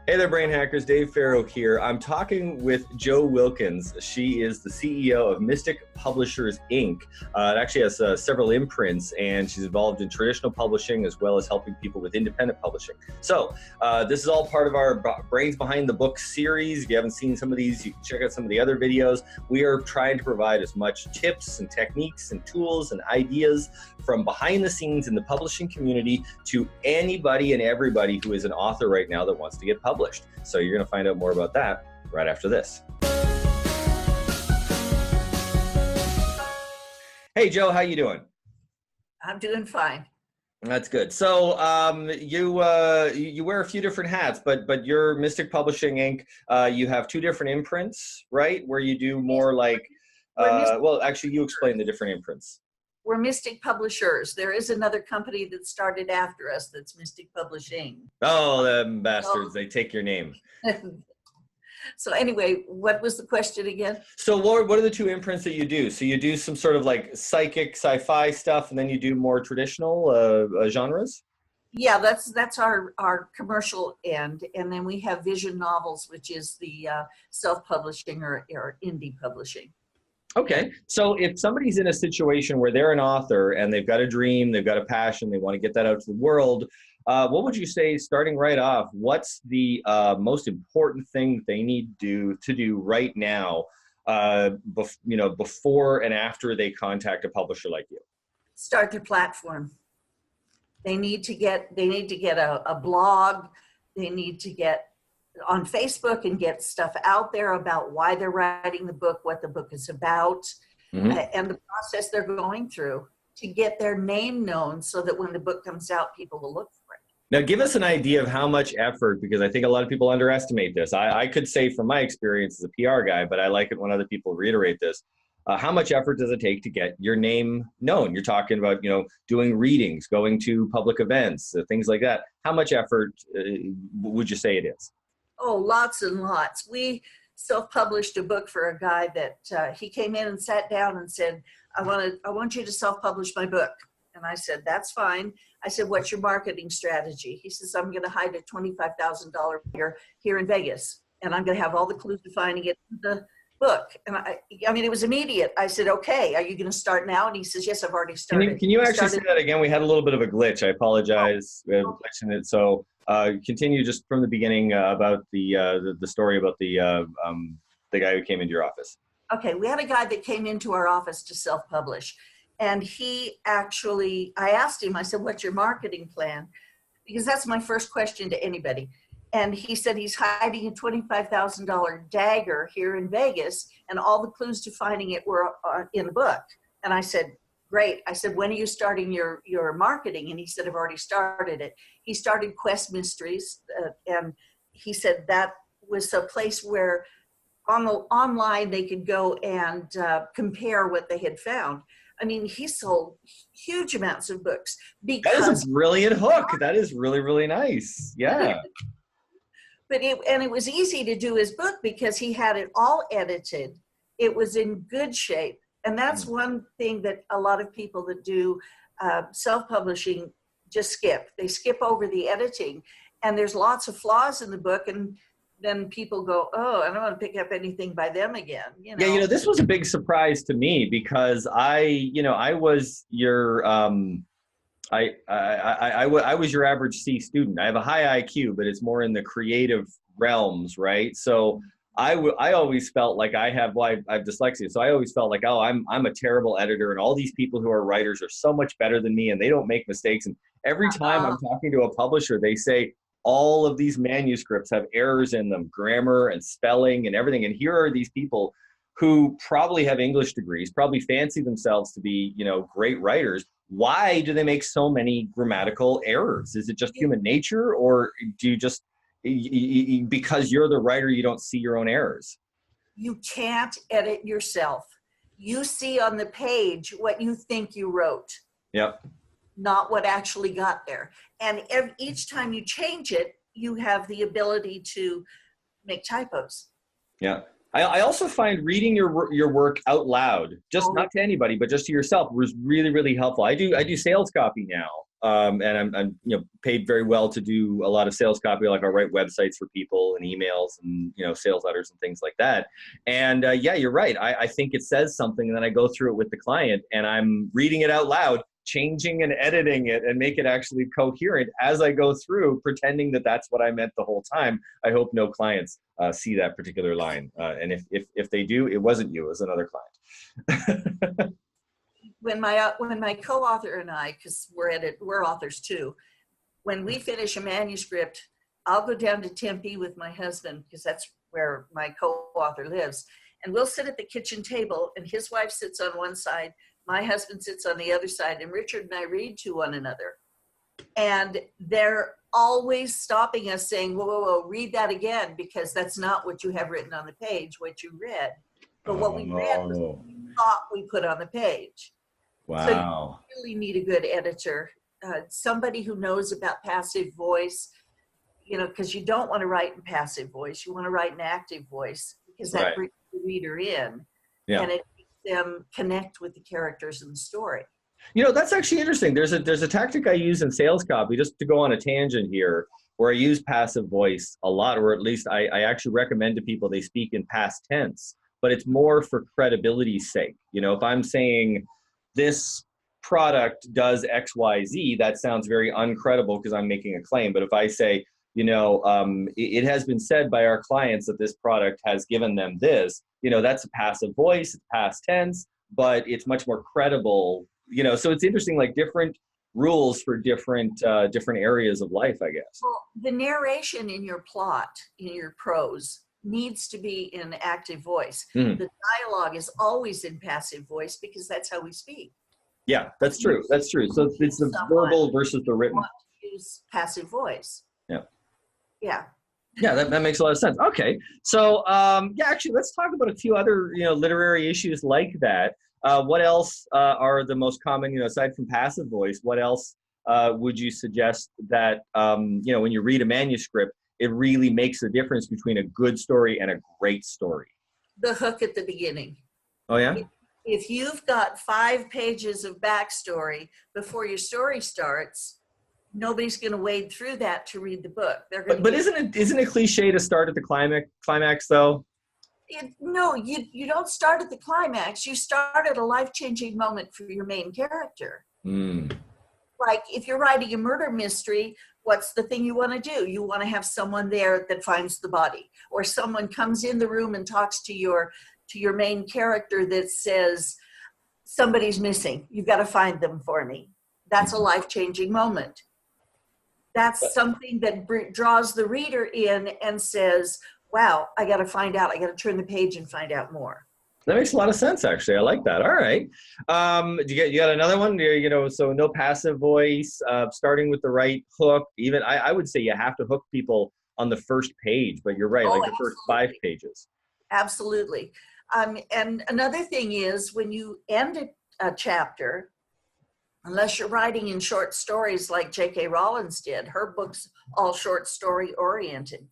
Hey there, Brain Hackers. Dave Farrow here. I'm talking with Jo Wilkins. She is the CEO of Mystic Publishers, Inc. It actually has several imprints, and she's involved in traditional publishing as well as helping people with independent publishing. So this is all part of our Brains Behind the Book series. If you haven't seen some of these, you can check out some of the other videos. We are trying to provide as much tips and techniques and tools and ideas from behind the scenes in the publishing community to anybody and everybody who is an author right now that wants to get published. So you're going to find out more about that right after this. Hey, Jo, how you doing? I'm doing fine. That's good. So you wear a few different hats, but you're Mystic Publishing Inc. You have two different imprints, right? Where you do more like, well, actually, you explain the different imprints. We're Mystic Publishers. There is another company that started after us that's Mystic Publishing. Oh, them bastards. They take your name. So anyway, what was the question again? So what are the two imprints that you do? So you do some sort of like psychic sci-fi stuff, and then you do more traditional genres? Yeah, that's our commercial end. And then we have Vision Novels, which is the self-publishing or indie publishing. Okay, so if somebody's in a situation where they're an author and they've got a dream, they've got a passion, they want to get that out to the world, what would you say, starting right off, what's the most important thing that they need to do right now, before and after they contact a publisher like you? Start their platform. They need to get a blog. They need to get on Facebook and get stuff out there about why they're writing the book, what the book is about, and the process they're going through to get their name known so that when the book comes out, people will look for it. Now, give us an idea of how much effort, because I think a lot of people underestimate this. I could say from my experience as a PR guy, but I like it when other people reiterate this. How much effort does it take to get your name known? You're talking about, doing readings, going to public events, things like that. How much effort would you say it is? Oh, lots and lots. We self-published a book for a guy that he came in and sat down and said, I want you to self-publish my book. And I said, that's fine. I said, what's your marketing strategy? He says, I'm going to hide a $25,000 here in Vegas. And I'm going to have all the clues to finding it in the book. And I mean, it was immediate. I said, okay, are you going to start now? And he says, yes, I've already started. Can you actually say that again? We had a little bit of a glitch. I apologize. We had a glitch in it. So continue just from the beginning about the story about the guy who came into your office. Okay, we had a guy that came into our office to self-publish. And I asked him, I said, what's your marketing plan? Because that's my first question to anybody. And he said he's hiding a $25,000 dagger here in Vegas, and all the clues to finding it were in the book. And I said, great. I said, when are you starting your marketing? And he said, I've already started it. He started Quest Mysteries, and he said that was a place where online they could go and compare what they had found. I mean, he sold huge amounts of books. Because that is a brilliant hook. That is really, really nice. Yeah. But it was easy to do his book because he had it all edited. It was in good shape. And that's one thing that a lot of people that do self-publishing just skip. They skip over the editing. And there's lots of flaws in the book. And then people go, oh, I don't want to pick up anything by them again. Yeah, this was a big surprise to me because I was your... I was your average C student. I have a high IQ, but it's more in the creative realms, right? So I always felt like I have dyslexia. So I always felt like, oh, I'm a terrible editor, and all these people who are writers are so much better than me, and they don't make mistakes. And every time I'm talking to a publisher, they say all of these manuscripts have errors in them, grammar and spelling and everything. And here are these people who probably have English degrees, probably fancy themselves to be, great writers. Why do they make so many grammatical errors? Is it just human nature, or do you just, because you're the writer, you don't see your own errors? You can't edit yourself. You see on the page what you think you wrote. Yep. Not what actually got there. And each time you change it, you have the ability to make typos. Yeah. I also find reading your work out loud, just not to anybody, but just to yourself, was really, really helpful. I do sales copy now, and I'm paid very well to do a lot of sales copy. Like I'll write websites for people and emails and sales letters and things like that. And yeah, you're right. I think it says something, and then I go through it with the client, and I'm reading it out loud, changing and editing it, and make it actually coherent as I go through, pretending that that's what I meant the whole time. I hope no clients see that particular line, and if they do, it wasn't you, it was another client. When my co-author and I, because we're authors too, when we finish a manuscript, I'll go down to Tempe with my husband, because that's where my co-author lives, and we'll sit at the kitchen table, and his wife sits on one side, my husband sits on the other side, and Richard and I read to one another. And they're always stopping us saying, whoa, whoa, whoa, read that again, because that's not what you have written on the page, what you read. But what we read was what we thought we put on the page. Wow. So you really need a good editor, somebody who knows about passive voice, because you don't want to write in passive voice. You want to write in active voice, because that brings the reader in, and it makes them connect with the characters in the story. That's actually interesting. There's a tactic I use in sales copy, just to go on a tangent here, where I use passive voice a lot, or at least I actually recommend to people they speak in past tense, but it's more for credibility's sake. If I'm saying this product does X, Y, Z, that sounds very uncredible because I'm making a claim. But if I say, it has been said by our clients that this product has given them this, that's a passive voice, it's past tense, but it's much more credible, so it's interesting, like different rules for different areas of life, I guess. Well, the narration in your plot, in your prose, needs to be in active voice. Mm-hmm. The dialogue is always in passive voice, because that's how we speak. Yeah, that's true. That's true. So it's the verbal versus the written. Use passive voice. Yeah. Yeah. Yeah, that makes a lot of sense. Okay, so actually, let's talk about a few other literary issues like that. What else are the most common? Aside from passive voice, what else would you suggest that when you read a manuscript, it really makes a difference between a good story and a great story? The hook at the beginning. Oh yeah. If you've got 5 pages of backstory before your story starts, nobody's going to wade through that to read the book. They're going but isn't it cliche to start at the climax though? No, you don't start at the climax. You start at a life-changing moment for your main character. Mm. Like if you're writing a murder mystery, what's the thing you want to do? You want to have someone there that finds the body, or someone comes in the room and talks to your main character that says, somebody's missing. You've got to find them for me. That's a life-changing moment. That's something that draws the reader in and says, wow, I got to find out. I got to turn the page and find out more. That makes a lot of sense, actually. I like that. All right. You got another one? So no passive voice, starting with the right hook. Even I would say you have to hook people on the first page, but you're right, like the first 5 pages. Absolutely. And another thing is, when you end a chapter, unless you're writing in short stories like J.K. Rowling did, her books all short story oriented.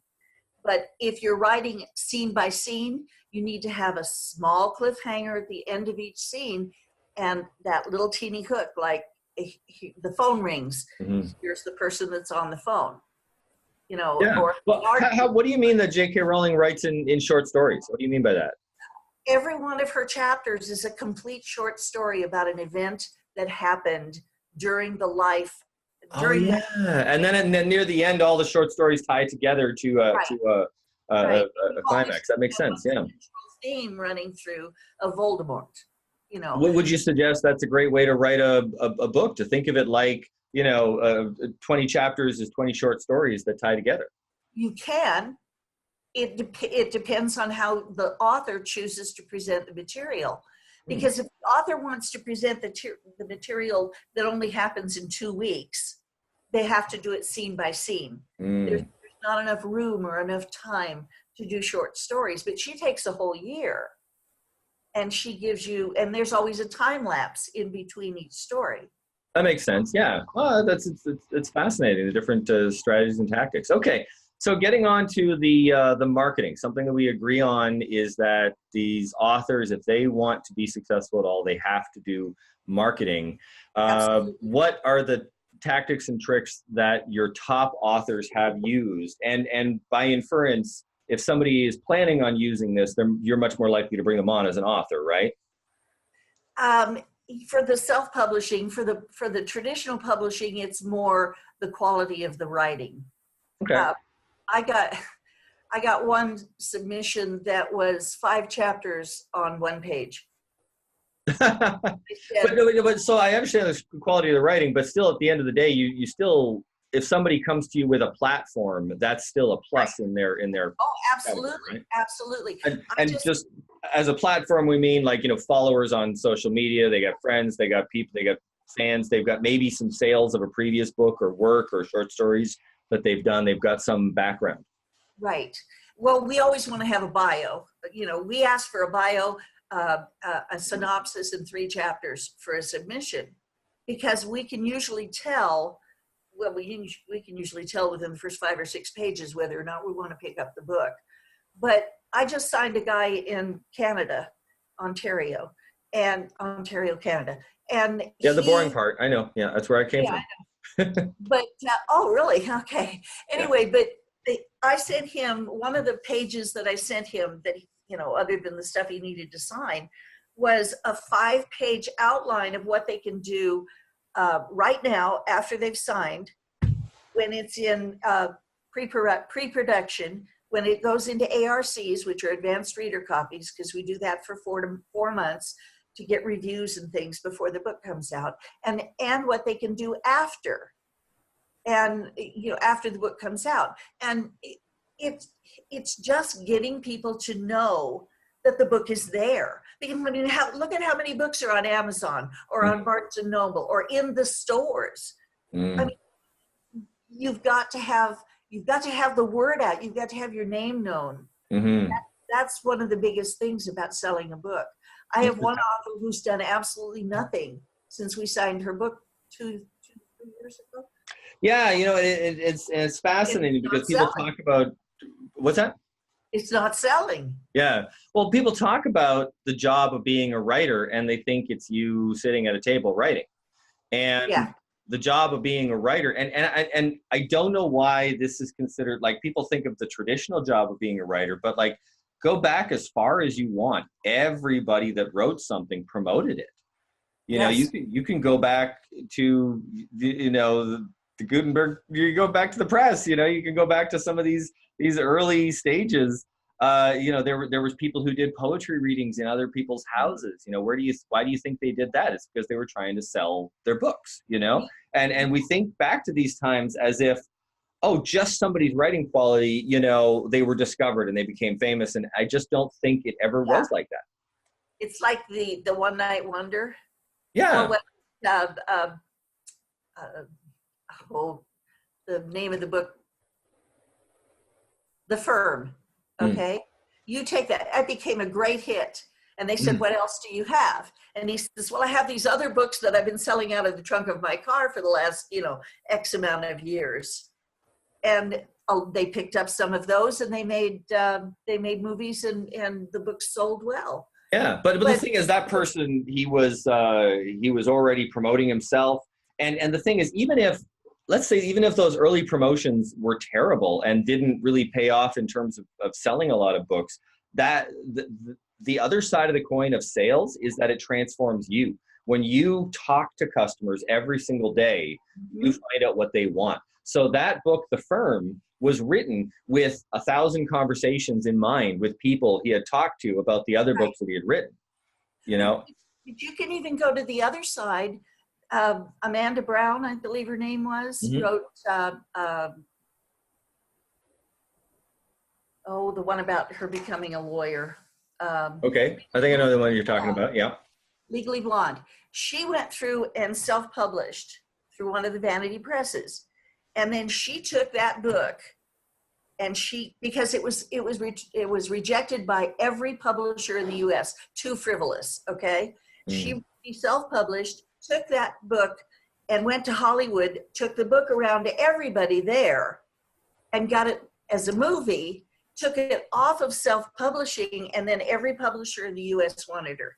But if you're writing scene by scene, you need to have a small cliffhanger at the end of each scene, and that little teeny hook, like the phone rings. Mm-hmm. Here's the person that's on the phone. Yeah. Or what do you mean that J.K. Rowling writes in short stories? What do you mean by that? Every one of her chapters is a complete short story about an event that happened during the life. And then near the end, all the short stories tie together to a climax. That makes sense. Yeah. Theme running through of Voldemort. What would you suggest? That's a great way to write a book. To think of it like 20 chapters is 20 short stories that tie together. You can. It depends on how the author chooses to present the material. Because if the author wants to present the material that only happens in 2 weeks, they have to do it scene by scene. There's not enough room or enough time to do short stories, but she takes a whole year, and she gives you, and there's always a time lapse in between each story. That makes sense. Yeah. Well, it's fascinating, the different strategies and tactics. Okay. So getting on to the marketing, something that we agree on is that these authors, if they want to be successful at all, they have to do marketing. What are the tactics and tricks that your top authors have used? And by inference, if somebody is planning on using this, then you're much more likely to bring them on as an author, right? For the self-publishing, for the traditional publishing, it's more the quality of the writing. Okay. I got one submission that was 5 chapters on 1 page. But so I understand the quality of the writing, but still at the end of the day, you still, if somebody comes to you with a platform, that's still a plus in their Oh, absolutely. Right? Absolutely. And just as a platform, we mean like, followers on social media, they got friends, they got people, they got fans, they've got maybe some sales of a previous book or work or short stories that they've done, they've got some background. Right. Well, we always want to have a bio. We ask for a bio, a synopsis and 3 chapters for a submission, because we can usually tell, we can usually tell within the first 5 or 6 pages whether or not we want to pick up the book. But I just signed a guy in Canada, Ontario, Canada. And the boring part. I know. Yeah, that's where I came from. But, oh, really? Okay. Anyway, but I sent him, one of the pages that I sent him that, other than the stuff he needed to sign, was a 5-page outline of what they can do right now after they've signed, when it's in pre-production, when it goes into ARCs, which are advanced reader copies, because we do that for 4 months to get reviews and things before the book comes out, and what they can do after, and after the book comes out. And it's just getting people to know that the book is there. Because look at how many books are on Amazon or on Barnes and Noble or in the stores. I mean, you've got to have the word out. You've got to have your name known. That's one of the biggest things about selling a book. I have one author who's done absolutely nothing since we signed her book 2 years ago. Yeah, it's fascinating because people talk about, what's that? It's not selling. Yeah. Well, people talk about the job of being a writer and they think it's you sitting at a table writing. And the job of being a writer, and I don't know why this is considered, like, people think of the traditional job of being a writer, but like, go back as far as you want. Everybody that wrote something promoted it. You can go back to the Gutenberg, you go back to the press, you can go back to some of these early stages. There was people who did poetry readings in other people's houses. Why do you think they did that? It's because they were trying to sell their books, and we think back to these times as if, just somebody's writing quality, they were discovered and they became famous. And I just don't think it ever was like that. It's like the one night wonder. Yeah. The name of the book, The Firm. Okay. You take that. It became a great hit. And they said, what else do you have? And he says, well, I have these other books that I've been selling out of the trunk of my car for the last, X amount of years. And they picked up some of those and they made movies and the books sold well. Yeah. But the thing is, that person, he was already promoting himself. And the thing is, even if those early promotions were terrible and didn't really pay off in terms of selling a lot of books, that the other side of the coin of sales is that it transforms you. When you talk to customers every single day, you find out what they want. So that book, The Firm, was written with 1,000 conversations in mind with people he had talked to about the other books that he had written, You can even go to the other side. Amanda Brown, I believe her name was, wrote, the one about her becoming a lawyer. Okay, I think I know the one you're talking about, yeah. Legally Blonde. She went through and self-published through one of the vanity presses. And then she took that book and because it was rejected by every publisher in the US, too frivolous, okay? She self-published, took that book and went to Hollywood, took the book around to everybody there and got it as a movie, took it off of self-publishing, and then every publisher in the US wanted her.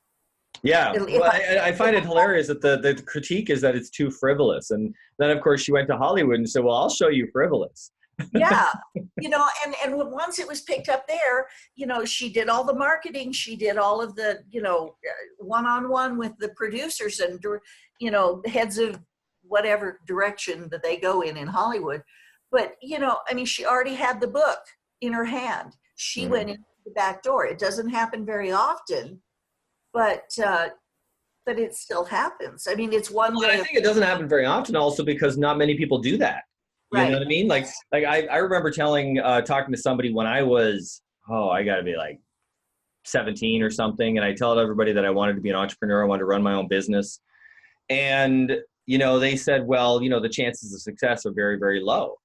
Yeah, If well, I find it hilarious that the critique is that it's too frivolous, and then of course she went to Hollywood and said, "Well, I'll show you frivolous." Yeah, and once it was picked up there, she did all the marketing, she did all of the, one-on-one with the producers and, heads of whatever direction that they go in Hollywood. But, I mean, she already had the book in her hand. She went in the back door. It doesn't happen very often, but it still happens. I mean, it's one way. I think it doesn't happen very often also because not many people do that. You know what I mean? Like I remember talking to somebody when I was, I gotta be like 17 or something. And I told everybody that I wanted to be an entrepreneur. I wanted to run my own business. And, they said, well, the chances of success are very, very low,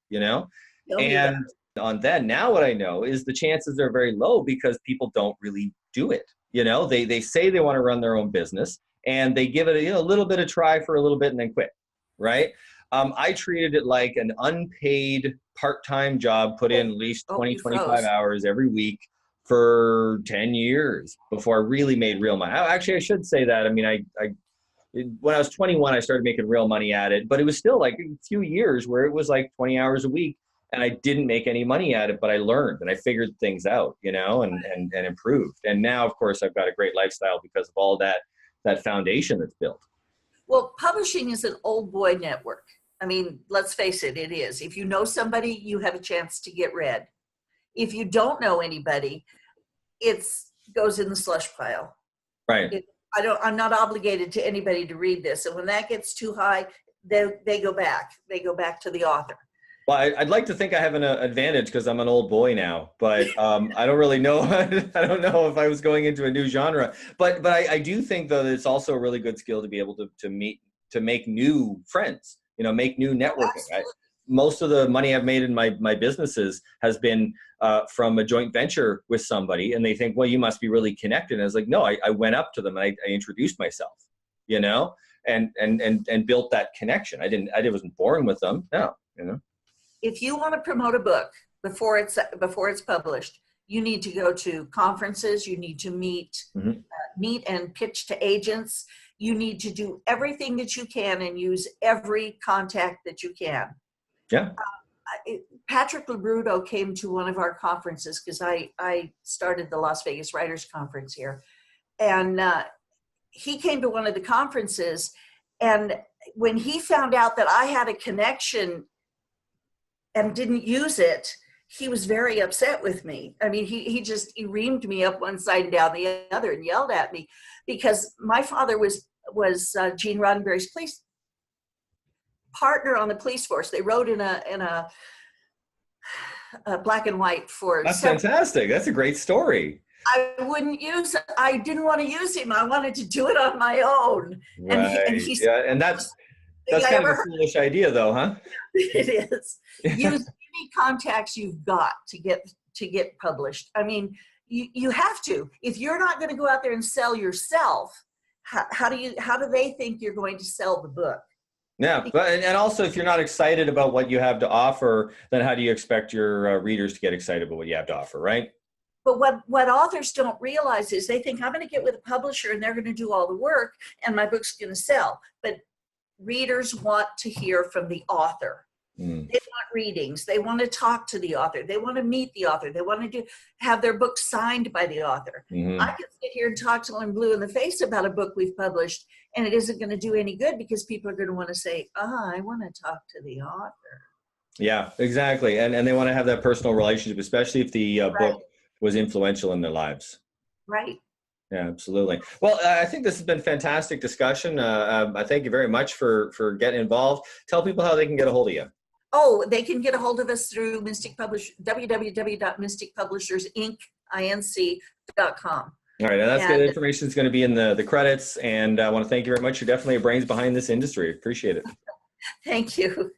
and on that, now what I know is the chances are very low because people don't really do it. They say they want to run their own business and they give it a little bit of try for a little bit and then quit. Right. I treated it like an unpaid part-time job, put in at least 20, 25 hours every week for 10 years before I really made real money. Actually, I should say that. I mean, when I was 21, I started making real money at it, but it was still like a few years where it was like 20 hours a week and I didn't make any money at it, but I learned and I figured things out, and improved. And now, of course, I've got a great lifestyle because of all that foundation that's built. Well, publishing is an old boy network. I mean, let's face it, it is. If you know somebody, you have a chance to get read. If you don't know anybody, it goes in the slush pile. Right. I'm not obligated to anybody to read this. And when that gets too high, they go back. They go back to the author. Well, I'd like to think I have an advantage because I'm an old boy now, but I don't really know. I don't know if I was going into a new genre, but I do think though that it's also a really good skill to be able to make new friends, make new networking. Most of the money I've made in my businesses has been from a joint venture with somebody, and they think, well, you must be really connected. And I was like, no, I went up to them and I introduced myself, and built that connection. I wasn't boring with them. No, If you want to promote a book before it's published, you need to go to conferences. You need to meet and pitch to agents. You need to do everything that you can and use every contact that you can. Yeah. Patrick Labruto came to one of our conferences because I started the Las Vegas Writers Conference here. And he came to one of the conferences. And when he found out that I had a connection and didn't use it, he was very upset with me. I mean, he reamed me up one side and down the other and yelled at me because my father was Gene Roddenberry's police partner on the police force. They wrote in a black and white for. That's fantastic. That's a great story. I didn't want to use him. I wanted to do it on my own. Right. And that's kind of a foolish idea though, huh? It is. Use any contacts you've got to get published. I mean, you have to. If you're not going to go out there and sell yourself, how do they think you're going to sell the book? Yeah, and also if you're not excited about what you have to offer, then how do you expect your readers to get excited about what you have to offer, right? But what authors don't realize is they think I'm going to get with a publisher and they're going to do all the work and my book's going to sell. But readers want to hear from the author. They want readings. They want to talk to the author. They want to meet the author. They want to have their book signed by the author. I can sit here and talk till I'm blue in the face about a book we've published, and it isn't going to do any good because people are going to want to say, I want to talk to the author. Yeah, exactly. And they want to have that personal relationship, especially if the book was influential in their lives. Right. Yeah, absolutely. Well, I think this has been fantastic discussion. I thank you very much for getting involved. Tell people how they can get a hold of you. Oh, they can get a hold of us through www.mysticpublishersinc.com. All right, and that's good information. Is going to be in the credits. And I want to thank you very much. You're definitely a brains behind this industry. Appreciate it. Thank you.